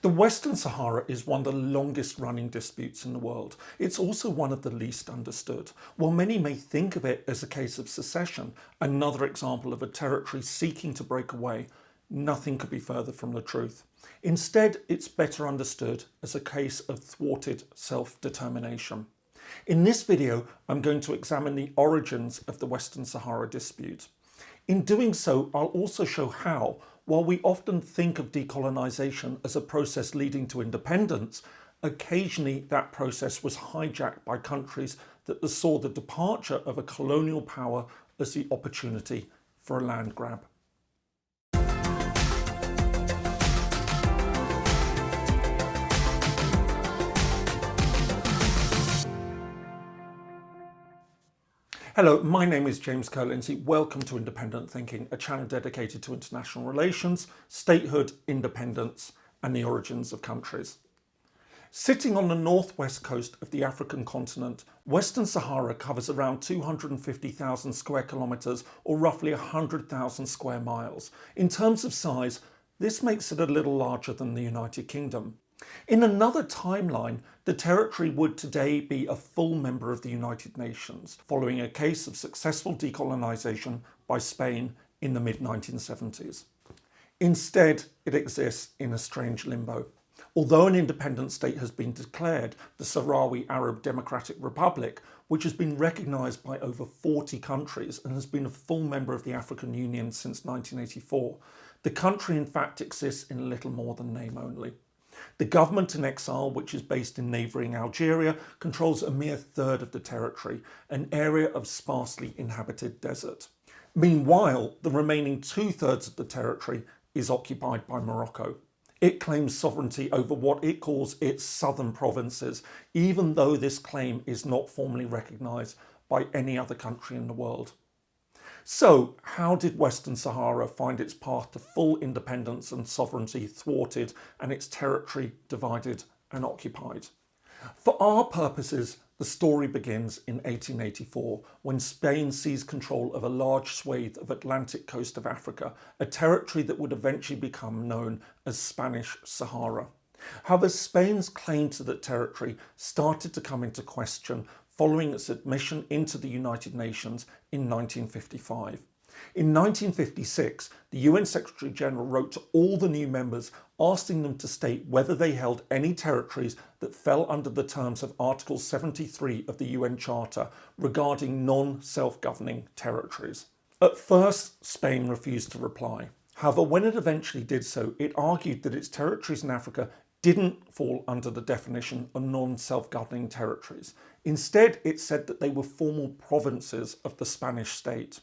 The Western Sahara is one of the longest running disputes in the world. It's also one of the least understood. While many may think of it as a case of secession, another example of a territory seeking to break away, nothing could be further from the truth. Instead, it's better understood as a case of thwarted self-determination. In this video, I'm going to examine the origins of the Western Sahara dispute. In doing so, I'll also show how, while we often think of decolonisation as a process leading to independence, occasionally that process was hijacked by countries that saw the departure of a colonial power as the opportunity for a land grab. Hello, my name is James Kerr-Lindsay. Welcome to Independent Thinking, a channel dedicated to international relations, statehood, independence, and the origins of countries. Sitting on the northwest coast of the African continent, Western Sahara covers around 250,000 square kilometres or roughly 100,000 square miles. In terms of size, this makes it a little larger than the United Kingdom. In another timeline, the territory would today be a full member of the United Nations, following a case of successful decolonisation by Spain in the mid-1970s. Instead, it exists in a strange limbo. Although an independent state has been declared, the Sahrawi Arab Democratic Republic, which has been recognised by over 40 countries and has been a full member of the African Union since 1984, the country in fact exists in little more than name only. The government in exile, which is based in neighbouring Algeria, controls a mere third of the territory, an area of sparsely inhabited desert. Meanwhile, the remaining two-thirds of the territory is occupied by Morocco. It claims sovereignty over what it calls its southern provinces, even though this claim is not formally recognised by any other country in the world. So, how did Western Sahara find its path to full independence and sovereignty thwarted and its territory divided and occupied? For our purposes, the story begins in 1884 when Spain seized control of a large swathe of Atlantic coast of Africa, a territory that would eventually become known as Spanish Sahara. However, Spain's claim to the territory started to come into question following its admission into the United Nations in 1955. In 1956, the UN Secretary General wrote to all the new members asking them to state whether they held any territories that fell under the terms of Article 73 of the UN Charter regarding non-self-governing territories. At first, Spain refused to reply. However, when it eventually did so, it argued that its territories in Africa didn't fall under the definition of non-self-governing territories. Instead, it said that they were formal provinces of the Spanish state.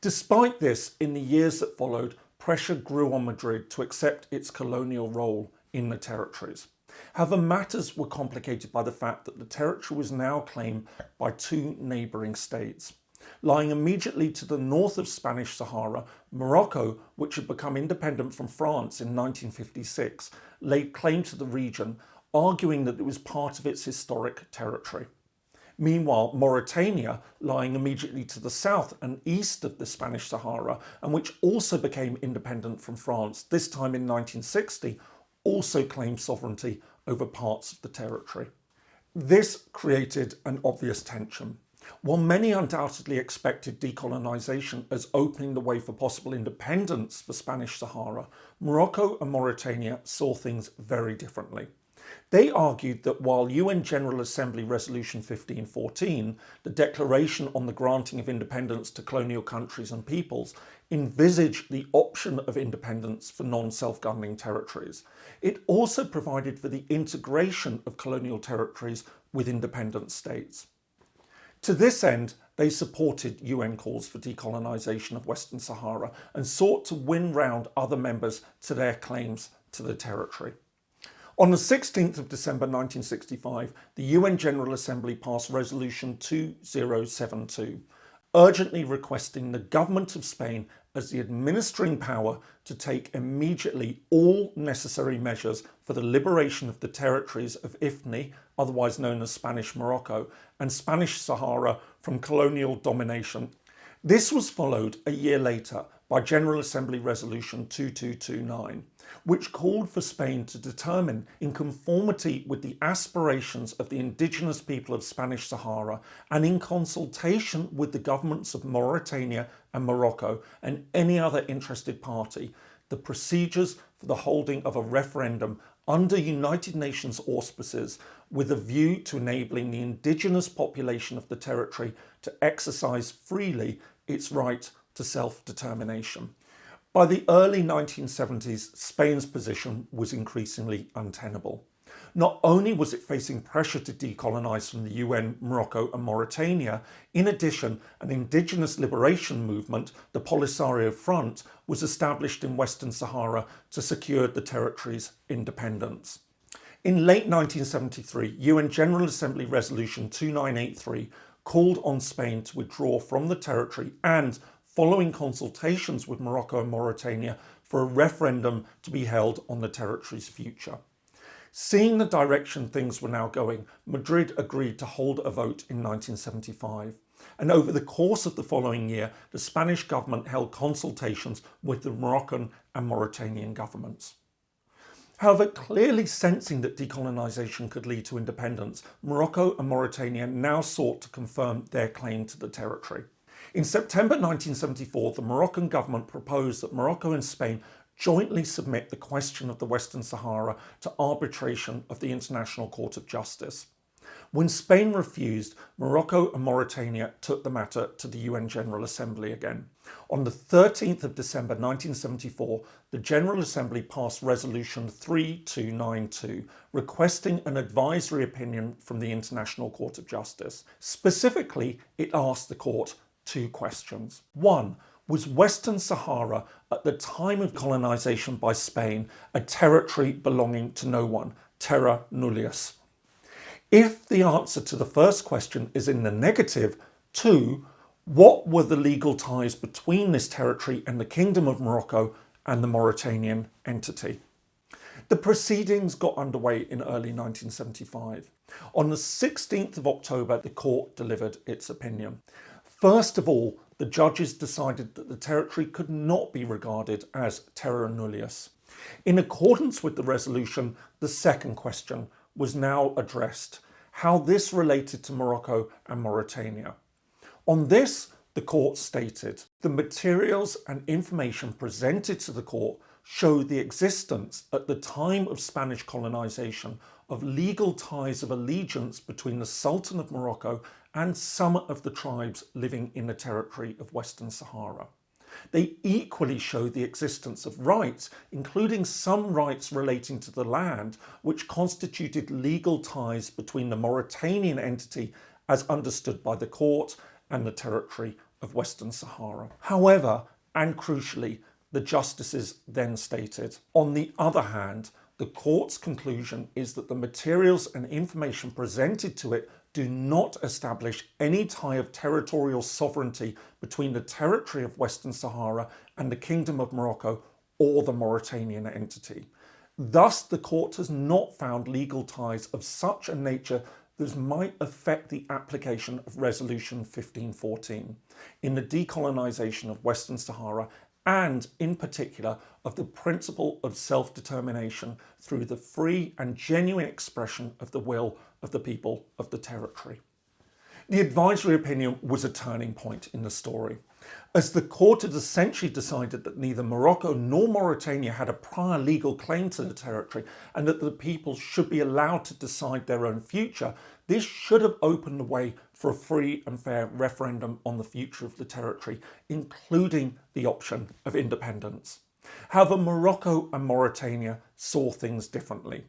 Despite this, in the years that followed, pressure grew on Madrid to accept its colonial role in the territories. However, matters were complicated by the fact that the territory was now claimed by two neighbouring states. Lying immediately to the north of Spanish Sahara, Morocco, which had become independent from France in 1956, laid claim to the region, arguing that it was part of its historic territory. Meanwhile, Mauritania, lying immediately to the south and east of the Spanish Sahara, and which also became independent from France, this time in 1960, also claimed sovereignty over parts of the territory. This created an obvious tension. While many undoubtedly expected decolonisation as opening the way for possible independence for Spanish Sahara, Morocco and Mauritania saw things very differently. They argued that while UN General Assembly Resolution 1514, the Declaration on the Granting of Independence to Colonial Countries and Peoples, envisaged the option of independence for non-self-governing territories, it also provided for the integration of colonial territories with independent states. To this end, they supported UN calls for decolonisation of Western Sahara and sought to win round other members to their claims to the territory. On the 16th of December 1965, the UN General Assembly passed Resolution 2072, urgently requesting the government of Spain as the administering power to take immediately all necessary measures for the liberation of the territories of Ifni, otherwise known as Spanish Morocco, and Spanish Sahara from colonial domination. This was followed a year later by General Assembly Resolution 2229. which called for Spain to determine, in conformity with the aspirations of the indigenous people of Spanish Sahara and in consultation with the governments of Mauritania and Morocco and any other interested party, the procedures for the holding of a referendum under United Nations auspices with a view to enabling the indigenous population of the territory to exercise freely its right to self-determination. By the early 1970s, Spain's position was increasingly untenable. Not only was it facing pressure to decolonise from the UN, Morocco and Mauritania, in addition, an indigenous liberation movement, the Polisario Front, was established in Western Sahara to secure the territory's independence. In late 1973, UN General Assembly Resolution 2983 called on Spain to withdraw from the territory and, following consultations with Morocco and Mauritania, for a referendum to be held on the territory's future. Seeing the direction things were now going, Madrid agreed to hold a vote in 1975. And over the course of the following year, the Spanish government held consultations with the Moroccan and Mauritanian governments. However, clearly sensing that decolonisation could lead to independence, Morocco and Mauritania now sought to confirm their claim to the territory. In September 1974, the Moroccan government proposed that Morocco and Spain jointly submit the question of the Western Sahara to arbitration of the International Court of Justice. When Spain refused, Morocco and Mauritania took the matter to the UN General Assembly again. On the 13th of December 1974, the General Assembly passed Resolution 3292, requesting an advisory opinion from the International Court of Justice. Specifically, it asked the court two questions. One, was Western Sahara at the time of colonisation by Spain a territory belonging to no one, terra nullius? If the answer to the first question is in the negative, two, what were the legal ties between this territory and the Kingdom of Morocco and the Mauritanian entity? The proceedings got underway in early 1975. On the 16th of October, the court delivered its opinion. First of all, the judges decided that the territory could not be regarded as terra nullius. In accordance with the resolution, the second question was now addressed: how this related to Morocco and Mauritania. On this, the court stated, the materials and information presented to the court show the existence at the time of Spanish colonisation of legal ties of allegiance between the Sultan of Morocco and some of the tribes living in the territory of Western Sahara. They equally show the existence of rights, including some rights relating to the land, which constituted legal ties between the Mauritanian entity as understood by the court and the territory of Western Sahara. However, and crucially, the justices then stated, on the other hand, the court's conclusion is that the materials and information presented to it do not establish any tie of territorial sovereignty between the territory of Western Sahara and the Kingdom of Morocco or the Mauritanian entity. Thus, the court has not found legal ties of such a nature that might affect the application of Resolution 1514 in the decolonisation of Western Sahara and, in particular, of the principle of self-determination through the free and genuine expression of the will of the people of the territory. The advisory opinion was a turning point in the story, as the court had essentially decided that neither Morocco nor Mauritania had a prior legal claim to the territory and that the people should be allowed to decide their own future. This should have opened the way for a free and fair referendum on the future of the territory, including the option of independence. However, Morocco and Mauritania saw things differently.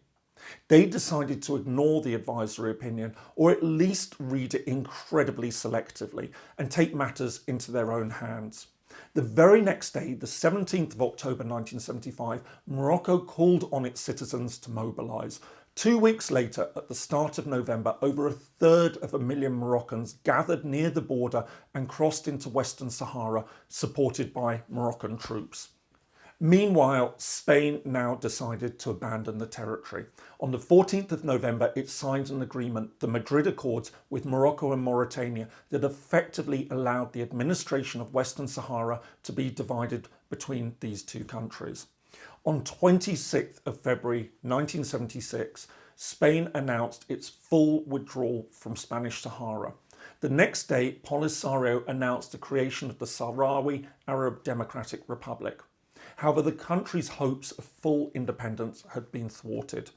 They decided to ignore the advisory opinion, or at least read it incredibly selectively and take matters into their own hands. The very next day, the 17th of October 1975, Morocco called on its citizens to mobilise. 2 weeks later, at the start of November, over 1/3 Moroccans gathered near the border and crossed into Western Sahara, supported by Moroccan troops. Meanwhile, Spain now decided to abandon the territory. On the 14th of November, it signed an agreement, the Madrid Accords, with Morocco and Mauritania that effectively allowed the administration of Western Sahara to be divided between these two countries. On 26th of February 1976, Spain announced its full withdrawal from Spanish Sahara. The next day, Polisario announced the creation of the Sahrawi Arab Democratic Republic. However, the country's hopes of full independence had been thwarted.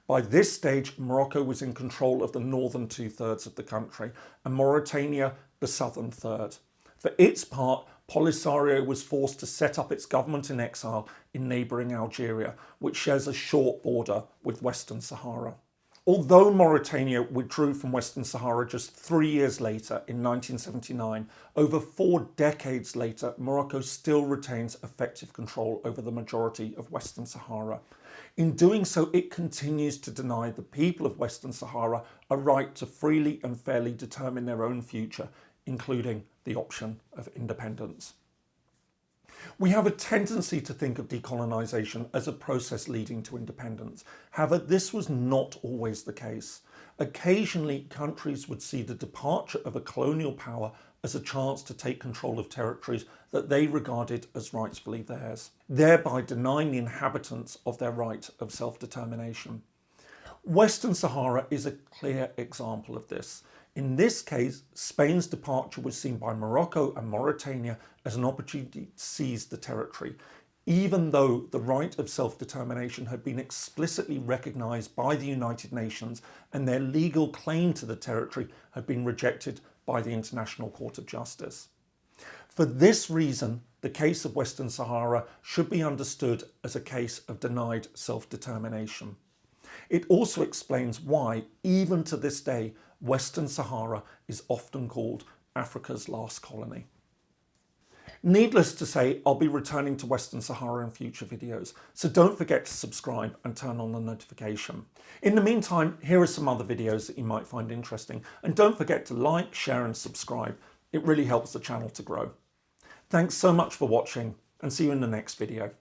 By this stage, Morocco was in control of the northern two-thirds of the country and Mauritania the southern third. For its part, Polisario was forced to set up its government in exile in neighbouring Algeria, which shares a short border with Western Sahara. Although Mauritania withdrew from Western Sahara just 3 years later in 1979, over 4 decades later, Morocco still retains effective control over the majority of Western Sahara. In doing so, it continues to deny the people of Western Sahara a right to freely and fairly determine their own future, including the option of independence. We have a tendency to think of decolonisation as a process leading to independence. However, this was not always the case. Occasionally, countries would see the departure of a colonial power as a chance to take control of territories that they regarded as rightfully theirs, thereby denying the inhabitants of their right of self-determination. Western Sahara is a clear example of this. In this case, Spain's departure was seen by Morocco and Mauritania as an opportunity to seize the territory, even though the right of self-determination had been explicitly recognised by the United Nations and their legal claim to the territory had been rejected by the International Court of Justice. For this reason, the case of Western Sahara should be understood as a case of denied self-determination. It also explains why, even to this day, Western Sahara is often called Africa's last colony. Needless to say, I'll be returning to Western Sahara in future videos, so don't forget to subscribe and turn on the notification. In the meantime, here are some other videos that you might find interesting, and don't forget to like, share and subscribe. It really helps the channel to grow. Thanks so much for watching, and see you in the next video.